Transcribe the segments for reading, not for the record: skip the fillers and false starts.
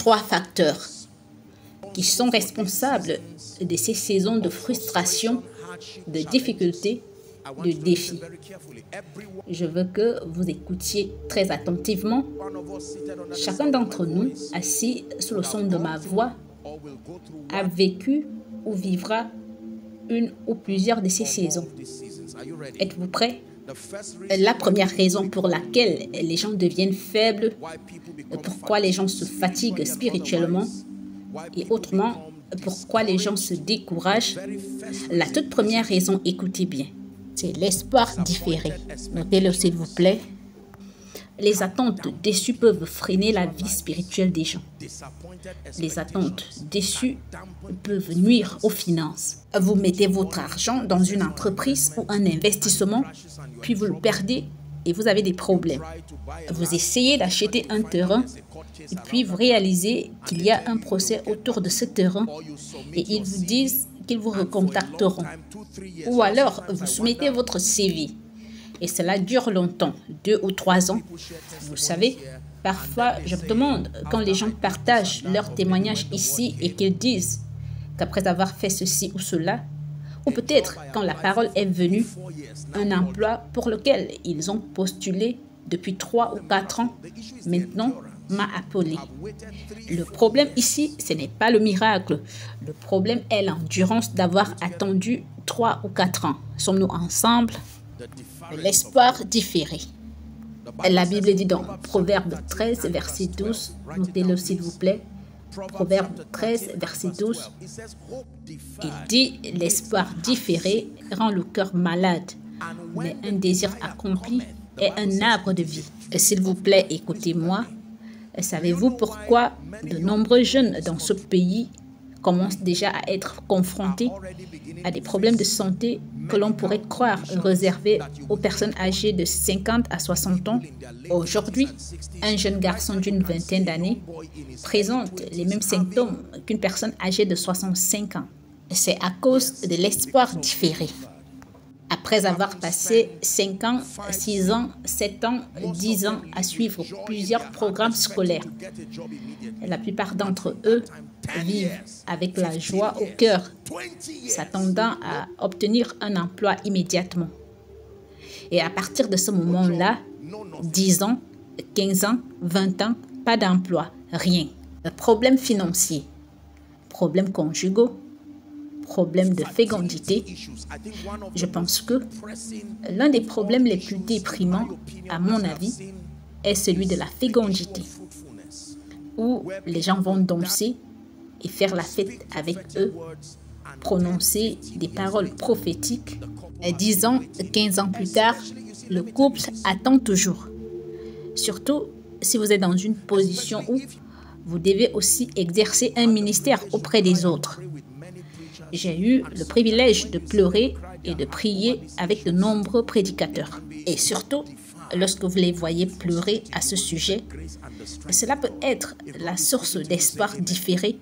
trois facteurs qui sont responsables de ces saisons de frustration, de difficultés, de défis. Je veux que vous écoutiez très attentivement. Chacun d'entre nous, assis sous le son de ma voix, a vécu ou vivra une ou plusieurs de ces saisons. Êtes-vous prêts? La première raison pour laquelle les gens deviennent faibles, pourquoi les gens se fatiguent spirituellement et autrement, pourquoi les gens se découragent. La toute première raison, écoutez bien, c'est l'espoir différé. Notez-le s'il vous plaît. Les attentes déçues peuvent freiner la vie spirituelle des gens. Les attentes déçues peuvent nuire aux finances. Vous mettez votre argent dans une entreprise ou un investissement, puis vous le perdez et vous avez des problèmes. Vous essayez d'acheter un terrain et puis vous réalisez qu'il y a un procès autour de ce terrain et ils vous disent qu'ils vous recontacteront. Ou alors, vous soumettez votre CV et cela dure longtemps, 2 ou 3 ans. Vous savez, parfois, je me demande quand les gens partagent leurs témoignages ici et qu'ils disent qu'après avoir fait ceci ou cela, ou peut-être quand la parole est venue, un emploi pour lequel ils ont postulé depuis 3 ou 4 ans, maintenant m'a appelé. Le problème ici, ce n'est pas le miracle. Le problème est l'endurance d'avoir attendu 3 ou 4 ans. Sommes-nous ensemble? L'espoir différé. La Bible dit dans Proverbe 13, verset 12, notez-le s'il vous plaît, Proverbe 13, verset 12, il dit « L'espoir différé rend le cœur malade, mais un désir accompli est un arbre de vie. » S'il vous plaît, écoutez-moi. Savez-vous pourquoi de nombreux jeunes dans ce pays commencent déjà à être confrontés à des problèmes de santé que l'on pourrait croire réservés aux personnes âgées de 50 à 60 ans? Aujourd'hui, un jeune garçon d'une vingtaine d'années présente les mêmes symptômes qu'une personne âgée de 65 ans. C'est à cause de l'espoir différé. Après avoir passé 5 ans, 6 ans, 7 ans, 10 ans à suivre plusieurs programmes scolaires, la plupart d'entre eux vivent avec la joie au cœur, s'attendant à obtenir un emploi immédiatement. Et à partir de ce moment-là, 10 ans, 15 ans, 20 ans, pas d'emploi, rien. Problèmes financiers, problèmes conjugaux, problèmes de fécondité. Je pense que l'un des problèmes les plus déprimants, à mon avis, est celui de la fécondité, où les gens vont danser et faire la fête avec eux, prononcer des paroles prophétiques. 10 ans, 15 ans plus tard, le couple attend toujours. Surtout si vous êtes dans une position où vous devez aussi exercer un ministère auprès des autres. J'ai eu le privilège de pleurer et de prier avec de nombreux prédicateurs. Et surtout, lorsque vous les voyez pleurer à ce sujet, cela peut être la source d'espoir différé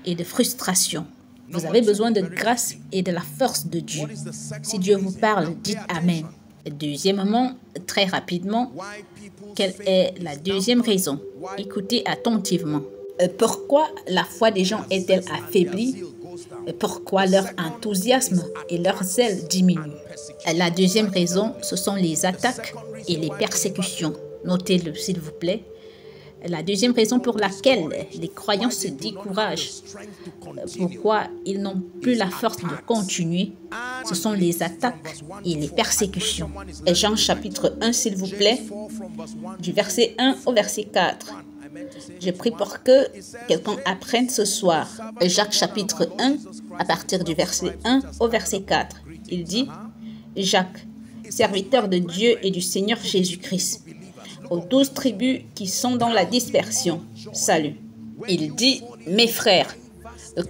et de frustration. Vous avez besoin de grâce et de la force de Dieu. Si Dieu vous parle, dites Amen. Deuxièmement, très rapidement, quelle est la deuxième raison? Écoutez attentivement. Pourquoi la foi des gens est-elle affaiblie? Pourquoi leur enthousiasme et leur zèle diminuent? La deuxième raison, ce sont les attaques et les persécutions. Notez-le, s'il vous plaît. La deuxième raison pour laquelle les croyants se découragent, pourquoi ils n'ont plus la force de continuer, ce sont les attaques et les persécutions. Jean chapitre 1, s'il vous plaît, du verset 1 au verset 4. Je prie pour que quelqu'un apprenne ce soir. Jacques chapitre 1, à partir du verset 1 au verset 4. Il dit, Jacques, serviteur de Dieu et du Seigneur Jésus-Christ, aux 12 tribus qui sont dans la dispersion, salut. Il dit, mes frères,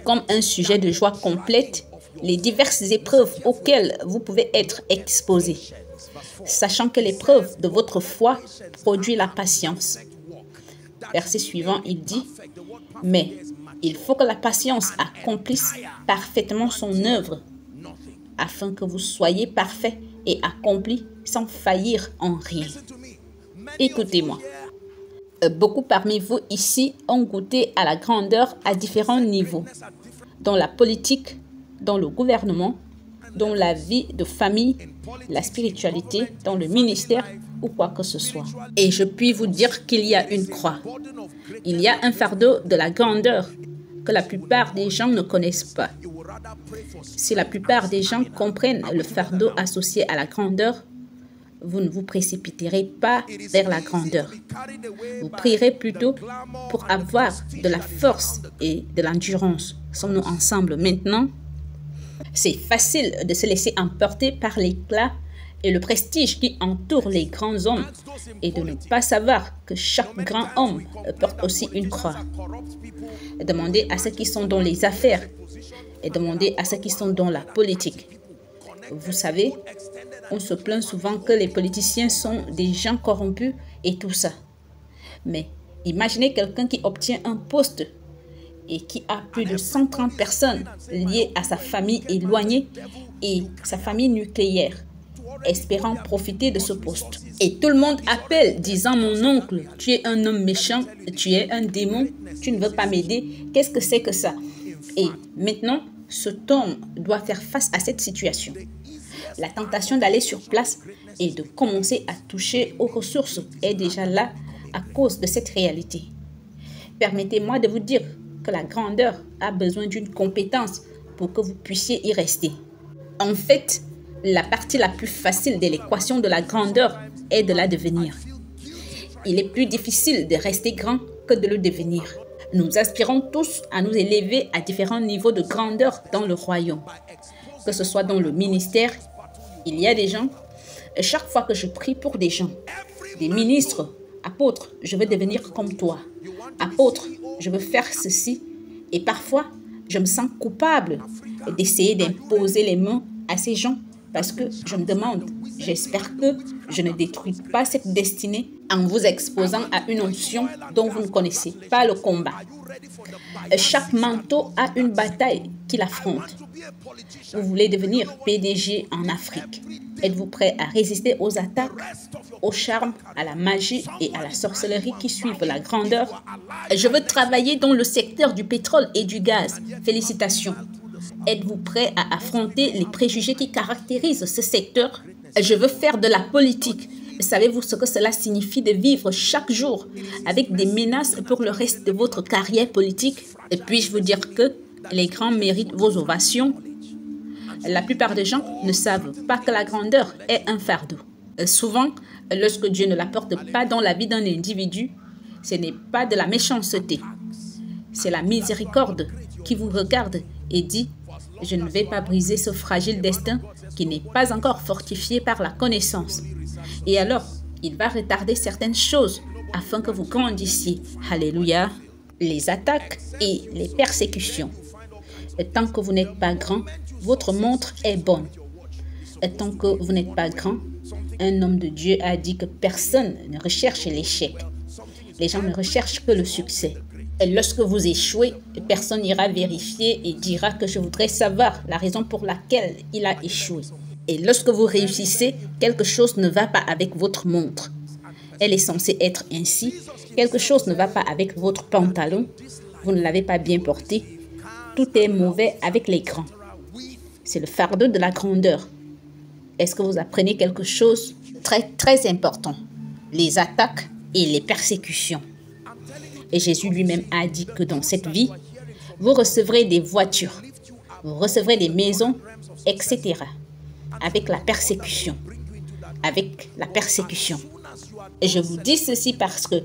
comme un sujet de joie complète, les diverses épreuves auxquelles vous pouvez être exposés, sachant que l'épreuve de votre foi produit la patience. Verset suivant, il dit, mais il faut que la patience accomplisse parfaitement son œuvre, afin que vous soyez parfaits et accomplis sans faillir en rien. Écoutez-moi. Beaucoup parmi vous ici ont goûté à la grandeur à différents niveaux, dans la politique, dans le gouvernement, dans la vie de famille, la spiritualité, dans le ministère ou quoi que ce soit. Et je puis vous dire qu'il y a une croix. Il y a un fardeau de la grandeur que la plupart des gens ne connaissent pas. Si la plupart des gens comprennent le fardeau associé à la grandeur, vous ne vous précipiterez pas vers la grandeur. Vous prierez plutôt pour avoir de la force et de l'endurance. Sommes-nous ensemble maintenant? C'est facile de se laisser emporter par l'éclat et le prestige qui entoure les grands hommes et de ne pas savoir que chaque grand homme porte aussi une croix. Demandez à ceux qui sont dans les affaires et demandez à ceux qui sont dans la politique. Vous savez, on se plaint souvent que les politiciens sont des gens corrompus et tout ça. Mais imaginez quelqu'un qui obtient un poste et qui a plus de 130 personnes liées à sa famille éloignée et sa famille nucléaire, espérant profiter de ce poste. Et tout le monde appelle, disant « Mon oncle, tu es un homme méchant, tu es un démon, tu ne veux pas m'aider, qu'est-ce que c'est que ça ?» Et maintenant, cet homme doit faire face à cette situation. La tentation d'aller sur place et de commencer à toucher aux ressources est déjà là à cause de cette réalité. Permettez-moi de vous dire que la grandeur a besoin d'une compétence pour que vous puissiez y rester. En fait, la partie la plus facile de l'équation de la grandeur est de la devenir. Il est plus difficile de rester grand que de le devenir. Nous aspirons tous à nous élever à différents niveaux de grandeur dans le royaume. Que ce soit dans le ministère, il y a des gens, chaque fois que je prie pour des gens, des ministres, apôtres, je veux devenir comme toi. Apôtre, je veux faire ceci. Et parfois, je me sens coupable d'essayer d'imposer les mains à ces gens parce que je me demande, j'espère que je ne détruis pas cette destinée en vous exposant à une onction dont vous ne connaissez pas le combat. Chaque manteau a une bataille qu'il affronte. Vous voulez devenir PDG en Afrique. Êtes-vous prêt à résister aux attaques, au charme, à la magie et à la sorcellerie qui suivent la grandeur? Je veux travailler dans le secteur du pétrole et du gaz. Félicitations. Êtes-vous prêt à affronter les préjugés qui caractérisent ce secteur? Je veux faire de la politique. Savez-vous ce que cela signifie de vivre chaque jour avec des menaces pour le reste de votre carrière politique? Et puis-je vous dire que les grands méritent vos ovations? La plupart des gens ne savent pas que la grandeur est un fardeau. Souvent, lorsque Dieu ne l'apporte pas dans la vie d'un individu, ce n'est pas de la méchanceté. C'est la miséricorde qui vous regarde et dit « Je ne vais pas briser ce fragile destin qui n'est pas encore fortifié par la connaissance. » Et alors, il va retarder certaines choses afin que vous grandissiez. Alléluia. Les attaques et les persécutions. Tant que vous n'êtes pas grand, votre montre est bonne. Tant que vous n'êtes pas grand, un homme de Dieu a dit que personne ne recherche l'échec. Les gens ne recherchent que le succès. Et lorsque vous échouez, personne n'ira vérifier et dira que je voudrais savoir la raison pour laquelle il a échoué. Et lorsque vous réussissez, quelque chose ne va pas avec votre montre. Elle est censée être ainsi. Quelque chose ne va pas avec votre pantalon. Vous ne l'avez pas bien porté. Tout est mauvais avec les grands. C'est le fardeau de la grandeur. Est-ce que vous apprenez quelque chose très important? Les attaques et les persécutions. Et Jésus lui-même a dit que dans cette vie, vous recevrez des voitures, vous recevrez des maisons, etc. Avec la persécution. Avec la persécution. Et je vous dis ceci parce que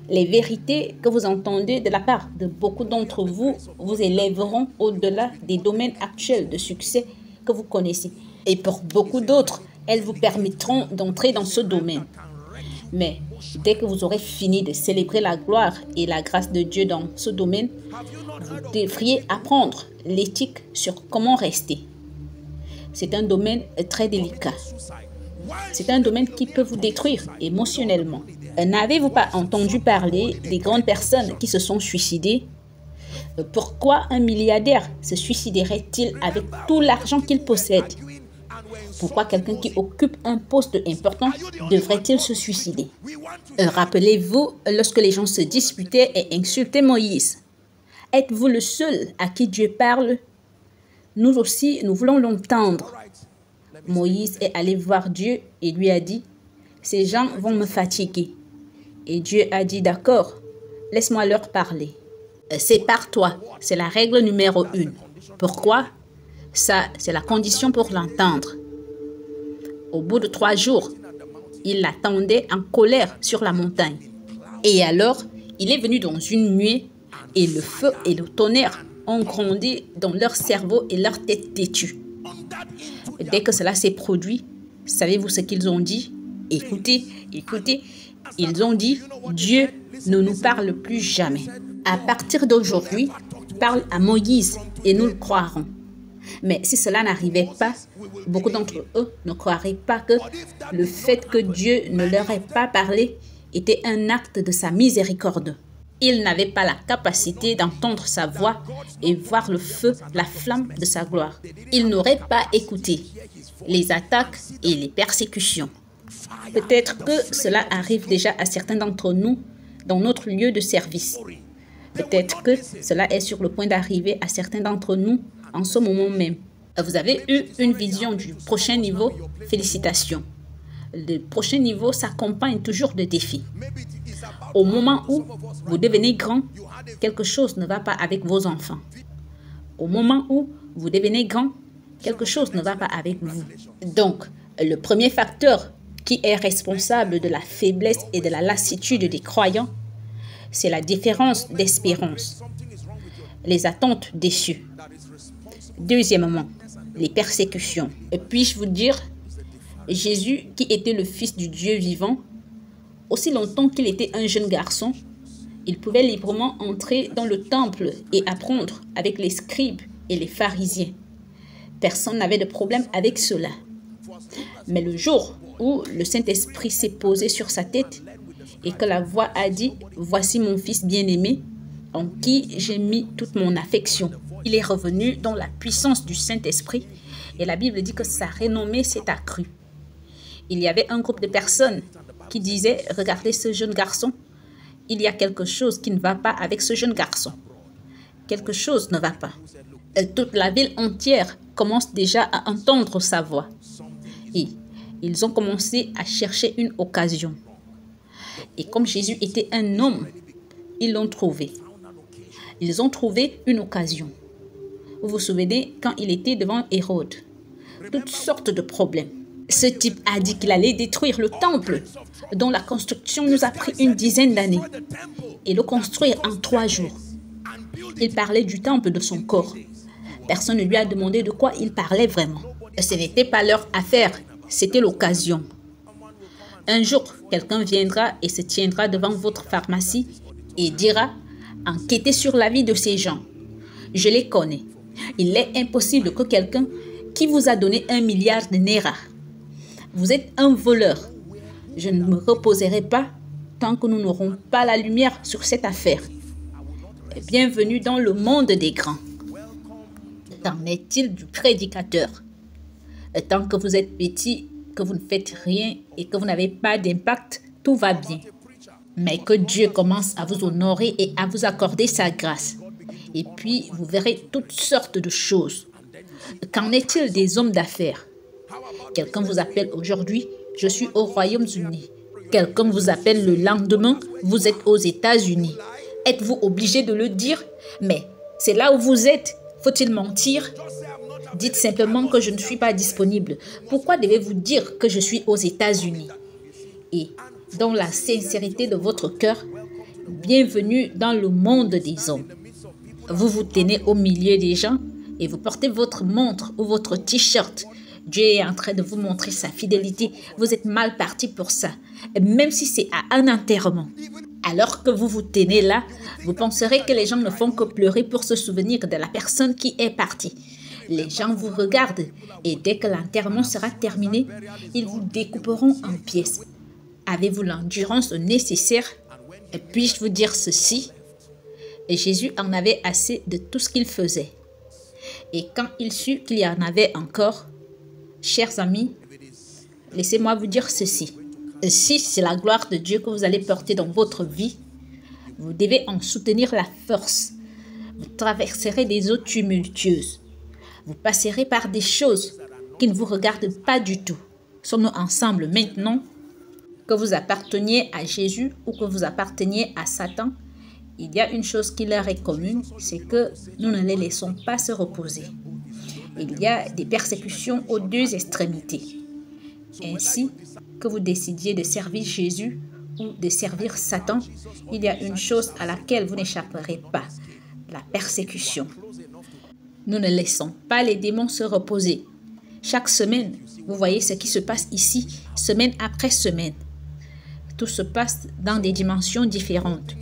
les vérités que vous entendez de la part de beaucoup d'entre vous vous élèveront au-delà des domaines actuels de succès que vous connaissez. Et pour beaucoup d'autres, elles vous permettront d'entrer dans ce domaine. Mais dès que vous aurez fini de célébrer la gloire et la grâce de Dieu dans ce domaine, vous devriez apprendre l'éthique sur comment rester. C'est un domaine très délicat. C'est un domaine qui peut vous détruire émotionnellement. N'avez-vous pas entendu parler des grandes personnes qui se sont suicidées? Pourquoi un milliardaire se suiciderait-il avec tout l'argent qu'il possède? Pourquoi quelqu'un qui occupe un poste important devrait-il se suicider? Rappelez-vous lorsque les gens se disputaient et insultaient Moïse. Êtes-vous le seul à qui Dieu parle? Nous aussi, nous voulons l'entendre. Moïse est allé voir Dieu et lui a dit, « Ces gens vont me fatiguer. » Et Dieu a dit, « D'accord, laisse-moi leur parler. » Sépare-toi, c'est la règle numéro 1. Pourquoi? Ça, c'est la condition pour l'entendre. Au bout de 3 jours, il l'attendait en colère sur la montagne. Et alors, il est venu dans une nuée et le feu et le tonnerre ont grondé dans leur cerveau et leur tête têtue. Dès que cela s'est produit, savez-vous ce qu'ils ont dit? Écoutez, écoutez, ils ont dit, Dieu ne nous parle plus jamais. À partir d'aujourd'hui, parle à Moïse et nous le croirons. Mais si cela n'arrivait pas, beaucoup d'entre eux ne croiraient pas que le fait que Dieu ne leur ait pas parlé était un acte de sa miséricorde. Ils n'avaient pas la capacité d'entendre sa voix et voir le feu, la flamme de sa gloire. Ils n'auraient pas écouté les attaques et les persécutions. Peut-être que cela arrive déjà à certains d'entre nous dans notre lieu de service. Peut-être que cela est sur le point d'arriver à certains d'entre nous en ce moment même. Vous avez eu une vision du prochain niveau? Félicitations. Le prochain niveau s'accompagne toujours de défis. Au moment où vous devenez grand, quelque chose ne va pas avec vos enfants. Au moment où vous devenez grand, quelque chose ne va pas avec vous. Donc, le premier facteur qui est responsable de la faiblesse et de la lassitude des croyants, c'est la différence d'espérance, les attentes déçues. Deuxièmement, les persécutions. Puis-je vous dire, Jésus, qui était le Fils du Dieu vivant, aussi longtemps qu'il était un jeune garçon, il pouvait librement entrer dans le temple et apprendre avec les scribes et les pharisiens. Personne n'avait de problème avec cela. Mais le jour où le Saint-Esprit s'est posé sur sa tête et que la voix a dit « Voici mon fils bien-aimé, en qui j'ai mis toute mon affection », il est revenu dans la puissance du Saint-Esprit et la Bible dit que sa renommée s'est accrue. Il y avait un groupe de personnes qui disaient « Regardez ce jeune garçon, il y a quelque chose qui ne va pas avec ce jeune garçon. Quelque chose ne va pas. » Toute la ville entière commence déjà à entendre sa voix. Et ils ont commencé à chercher une occasion. Et comme Jésus était un homme, ils l'ont trouvé. Ils ont trouvé une occasion. Vous vous souvenez quand il était devant Hérode? Toutes sortes de problèmes. Ce type a dit qu'il allait détruire le temple, dont la construction nous a pris une dizaine d'années, et le construire en 3 jours. Il parlait du temple de son corps. Personne ne lui a demandé de quoi il parlait vraiment. Ce n'était pas leur affaire, c'était l'occasion. Un jour, quelqu'un viendra et se tiendra devant votre pharmacie et dira « Enquêtez sur la vie de ces gens. Je les connais. Il est impossible que quelqu'un qui vous a donné 1 milliard de naira. Vous êtes un voleur. Je ne me reposerai pas tant que nous n'aurons pas la lumière sur cette affaire. Bienvenue dans le monde des grands. » Qu'en est-il du prédicateur? Tant que vous êtes petit, que vous ne faites rien et que vous n'avez pas d'impact, tout va bien. Mais que Dieu commence à vous honorer et à vous accorder sa grâce. Et puis, vous verrez toutes sortes de choses. Qu'en est-il des hommes d'affaires? Quelqu'un vous appelle aujourd'hui, je suis au Royaume-Uni. Quelqu'un vous appelle le lendemain, vous êtes aux États-Unis. Êtes-vous obligé de le dire? Mais c'est là où vous êtes. Faut-il mentir? Dites simplement que je ne suis pas disponible. Pourquoi devez-vous dire que je suis aux États-Unis? Et dans la sincérité de votre cœur, bienvenue dans le monde des hommes. Vous vous tenez au milieu des gens et vous portez votre montre ou votre t-shirt. Dieu est en train de vous montrer sa fidélité. Vous êtes mal parti pour ça, même si c'est à un enterrement. Alors que vous vous tenez là, vous penserez que les gens ne font que pleurer pour se souvenir de la personne qui est partie. Les gens vous regardent et dès que l'enterrement sera terminé, ils vous découperont en pièces. Avez-vous l'endurance nécessaire? Puis-je vous dire ceci? Jésus en avait assez de tout ce qu'il faisait. Et quand il sut qu'il y en avait encore, Chers amis, laissez-moi vous dire ceci. Si c'est la gloire de Dieu que vous allez porter dans votre vie, vous devez en soutenir la force. Vous traverserez des eaux tumultueuses. Vous passerez par des choses qui ne vous regardent pas du tout. Sommes-nous ensemble maintenant? Que vous apparteniez à Jésus ou que vous apparteniez à Satan, il y a une chose qui leur est commune, c'est que nous ne les laissons pas se reposer. Il y a des persécutions aux deux extrémités. Ainsi, que vous décidiez de servir Jésus ou de servir Satan, il y a une chose à laquelle vous n'échapperez pas, la persécution. Nous ne laissons pas les démons se reposer. Chaque semaine, vous voyez ce qui se passe ici, semaine après semaine. Tout se passe dans des dimensions différentes.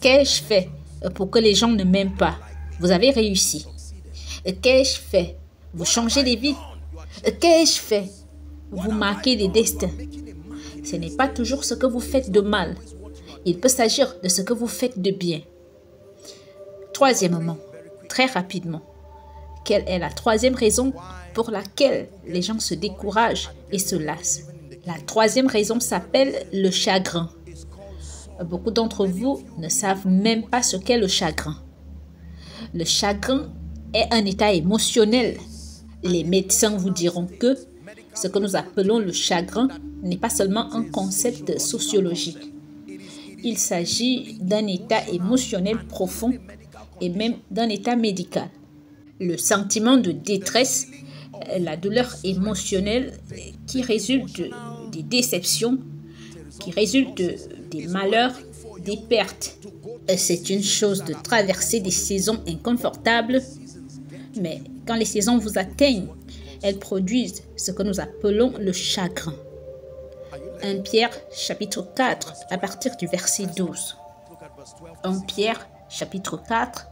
Qu'ai-je fait pour que les gens ne m'aiment pas? Vous avez réussi. Qu'ai-je fait? Vous changez des vies. Qu'ai-je fait? Vous marquez des destins. Ce n'est pas toujours ce que vous faites de mal. Il peut s'agir de ce que vous faites de bien. Troisièmement, très rapidement, quelle est la troisième raison pour laquelle les gens se découragent et se lassent? La troisième raison s'appelle le chagrin. Beaucoup d'entre vous ne savent même pas ce qu'est le chagrin. Le chagrin est un état émotionnel. Les médecins vous diront que ce que nous appelons le chagrin n'est pas seulement un concept sociologique. Il s'agit d'un état émotionnel profond et même d'un état médical. Le sentiment de détresse, la douleur émotionnelle qui résulte des déceptions, qui résulte des malheurs, des pertes. C'est une chose de traverser des saisons inconfortables, mais quand les saisons vous atteignent, elles produisent ce que nous appelons le chagrin. 1 Pierre chapitre 4 à partir du verset 12. 1 Pierre chapitre 4,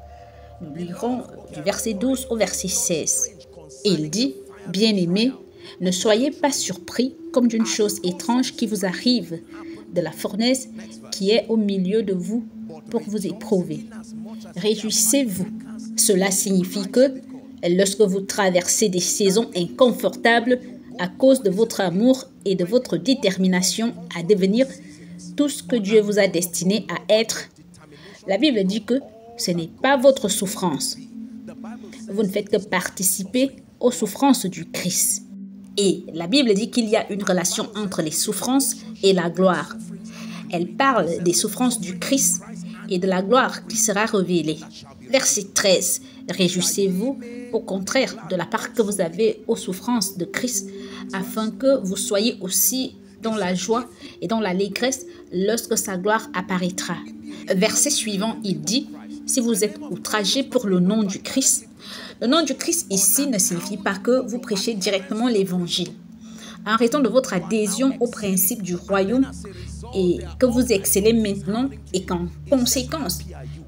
nous lirons du verset 12 au verset 16. Il dit, « Bien-aimés, ne soyez pas surpris comme d'une chose étrange qui vous arrive de la fournaise qui est au milieu de vous pour vous éprouver. Réjouissez-vous. Cela signifie que lorsque vous traversez des saisons inconfortables à cause de votre amour et de votre détermination à devenir tout ce que Dieu vous a destiné à être, la Bible dit que ce n'est pas votre souffrance. Vous ne faites que participer aux souffrances du Christ. Et la Bible dit qu'il y a une relation entre les souffrances et la gloire. Elle parle des souffrances du Christ et de la gloire qui sera révélée. Verset 13. Réjouissez-vous au contraire de la part que vous avez aux souffrances de Christ, afin que vous soyez aussi dans la joie et dans l'allégresse lorsque sa gloire apparaîtra. Verset suivant, il dit, si vous êtes outragés pour le nom du Christ, le nom du Christ ici ne signifie pas que vous prêchez directement l'évangile. En raison de votre adhésion au principe du royaume et que vous excellez maintenant et qu'en conséquence,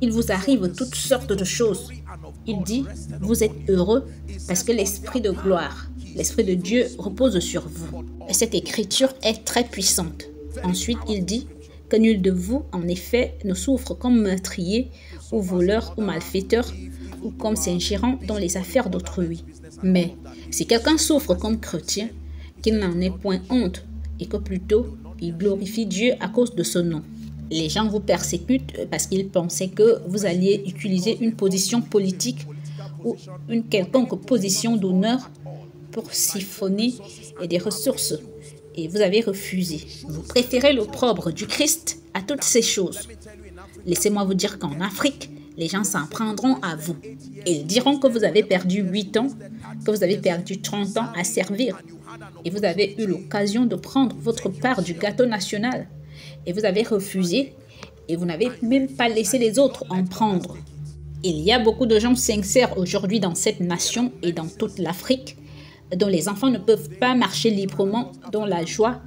il vous arrive toutes sortes de choses. Il dit, vous êtes heureux parce que l'Esprit de gloire, l'Esprit de Dieu repose sur vous. Et cette écriture est très puissante. Ensuite, il dit que nul de vous, en effet, ne souffre comme meurtrier ou voleur ou malfaiteur ou comme s'ingérant dans les affaires d'autrui. Mais si quelqu'un souffre comme chrétien, qu'il n'en ait point honte et que plutôt il glorifie Dieu à cause de son nom. Les gens vous persécutent parce qu'ils pensaient que vous alliez utiliser une position politique ou une quelconque position d'honneur pour siphonner des ressources. Et vous avez refusé. Vous préférez l'opprobre du Christ à toutes ces choses. Laissez-moi vous dire qu'en Afrique, les gens s'en prendront à vous. Ils diront que vous avez perdu 8 ans, que vous avez perdu 30 ans à servir. Et vous avez eu l'occasion de prendre votre part du gâteau national. Et vous avez refusé. Et vous n'avez même pas laissé les autres en prendre. Il y a beaucoup de gens sincères aujourd'hui dans cette nation et dans toute l'Afrique, dont les enfants ne peuvent pas marcher librement dans la joie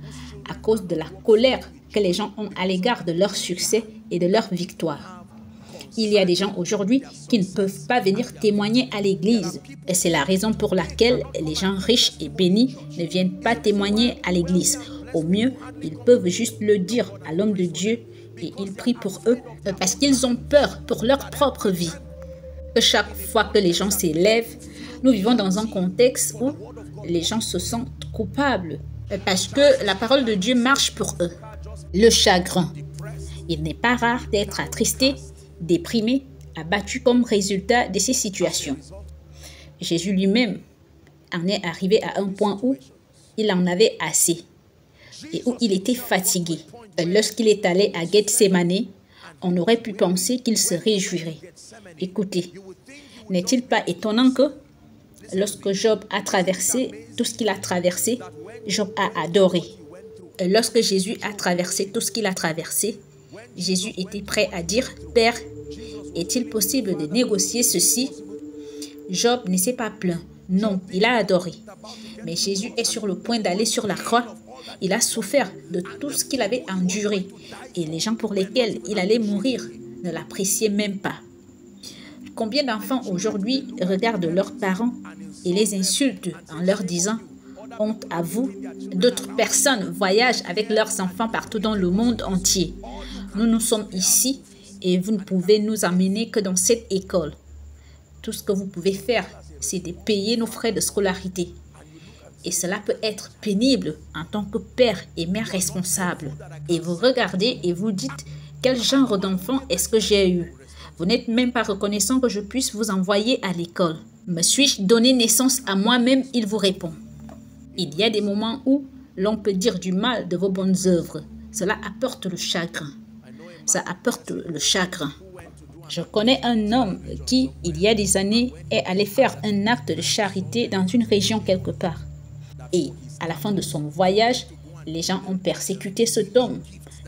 à cause de la colère que les gens ont à l'égard de leur succès et de leur victoire. Il y a des gens aujourd'hui qui ne peuvent pas venir témoigner à l'église. Et c'est la raison pour laquelle les gens riches et bénis ne viennent pas témoigner à l'église. Au mieux, ils peuvent juste le dire à l'homme de Dieu et ils prient pour eux parce qu'ils ont peur pour leur propre vie. Chaque fois que les gens s'élèvent Nous vivons dans un contexte où les gens se sentent coupables parce que la parole de Dieu marche pour eux. Le chagrin. Il n'est pas rare d'être attristé, déprimé, abattu comme résultat de ces situations. Jésus lui-même en est arrivé à un point où il en avait assez et où il était fatigué. Lorsqu'il est allé à Gethsémane, on aurait pu penser qu'il se réjouirait. Écoutez, n'est-il pas étonnant que lorsque Job a traversé tout ce qu'il a traversé, Job a adoré. Lorsque Jésus a traversé tout ce qu'il a traversé, Jésus était prêt à dire « Père, est-il possible de négocier ceci ?» Job ne s'est pas plaint. Non, il a adoré. Mais Jésus est sur le point d'aller sur la croix. Il a souffert de tout ce qu'il avait enduré. Et les gens pour lesquels il allait mourir ne l'appréciaient même pas. Combien d'enfants aujourd'hui regardent leurs parents et les insultent en leur disant « honte à vous ». D'autres personnes voyagent avec leurs enfants partout dans le monde entier. Nous sommes ici et vous ne pouvez nous emmener que dans cette école. Tout ce que vous pouvez faire, c'est de payer nos frais de scolarité. Et cela peut être pénible en tant que père et mère responsable. Et vous regardez et vous dites « quel genre d'enfant est-ce que j'ai eu ?» Vous n'êtes même pas reconnaissant que je puisse vous envoyer à l'école. Me suis-je donné naissance à moi-même? Il vous répond. Il y a des moments où l'on peut dire du mal de vos bonnes œuvres. Cela apporte le chagrin. Ça apporte le chagrin. Je connais un homme qui, il y a des années, est allé faire un acte de charité dans une région quelque part. Et à la fin de son voyage, les gens ont persécuté cet homme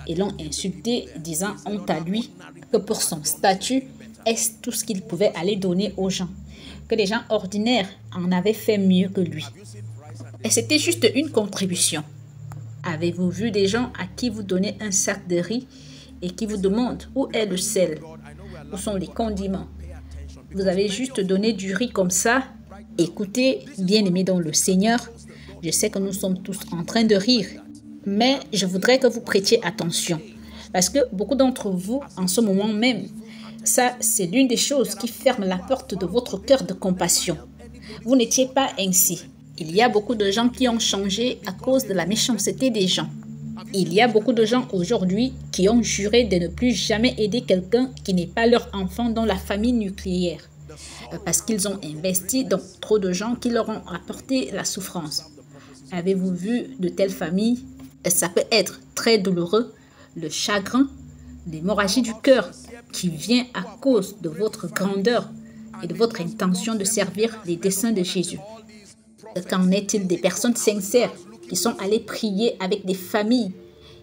et l'ont insulté, disant honte à lui, que pour son statut, est-ce tout ce qu'il pouvait aller donner aux gens, que les gens ordinaires en avaient fait mieux que lui. Et c'était juste une contribution. Avez-vous vu des gens à qui vous donnez un sac de riz et qui vous demandent où est le sel, où sont les condiments? Vous avez juste donné du riz comme ça. Écoutez, bien-aimés dans le Seigneur, je sais que nous sommes tous en train de rire, mais je voudrais que vous prêtiez attention. Parce que beaucoup d'entre vous, en ce moment même, ça, c'est l'une des choses qui ferme la porte de votre cœur de compassion. Vous n'étiez pas ainsi. Il y a beaucoup de gens qui ont changé à cause de la méchanceté des gens. Il y a beaucoup de gens aujourd'hui qui ont juré de ne plus jamais aider quelqu'un qui n'est pas leur enfant dans la famille nucléaire. Parce qu'ils ont investi dans trop de gens qui leur ont apporté la souffrance. Avez-vous vu de telles familles? Ça peut être très douloureux. Le chagrin, l'hémorragie du cœur qui vient à cause de votre grandeur et de votre intention de servir les desseins de Jésus. Qu'en est-il des personnes sincères qui sont allées prier avec des familles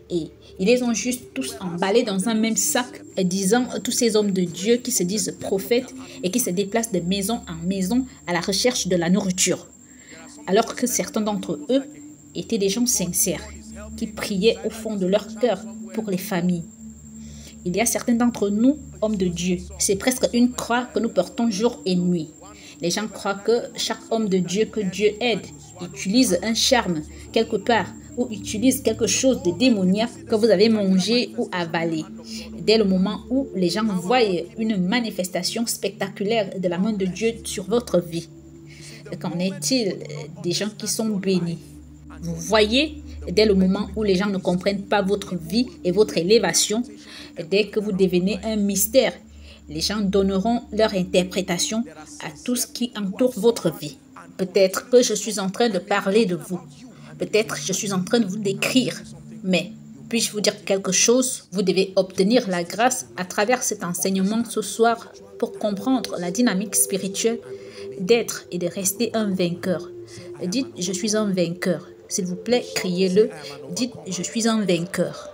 et ils les ont juste tous emballés dans un même sac, disant tous ces hommes de Dieu qui se disent prophètes et qui se déplacent de maison en maison à la recherche de la nourriture. Alors que certains d'entre eux étaient des gens sincères qui priaient au fond de leur cœur pour les familles. Il y a certains d'entre nous, hommes de Dieu, c'est presque une croix que nous portons jour et nuit. Les gens croient que chaque homme de Dieu que Dieu aide utilise un charme quelque part ou utilise quelque chose de démoniaque que vous avez mangé ou avalé. Dès le moment où les gens voient une manifestation spectaculaire de la main de Dieu sur votre vie, qu'en est-il des gens qui sont bénis? Vous voyez, dès le moment où les gens ne comprennent pas votre vie et votre élévation, dès que vous devenez un mystère, les gens donneront leur interprétation à tout ce qui entoure votre vie. Peut-être que je suis en train de parler de vous. Peut-être que je suis en train de vous décrire. Mais puis-je vous dire quelque chose? Vous devez obtenir la grâce à travers cet enseignement ce soir pour comprendre la dynamique spirituelle d'être et de rester un vainqueur. Dites « Je suis un vainqueur ». S'il vous plaît, criez-le. Dites « Je suis un vainqueur ».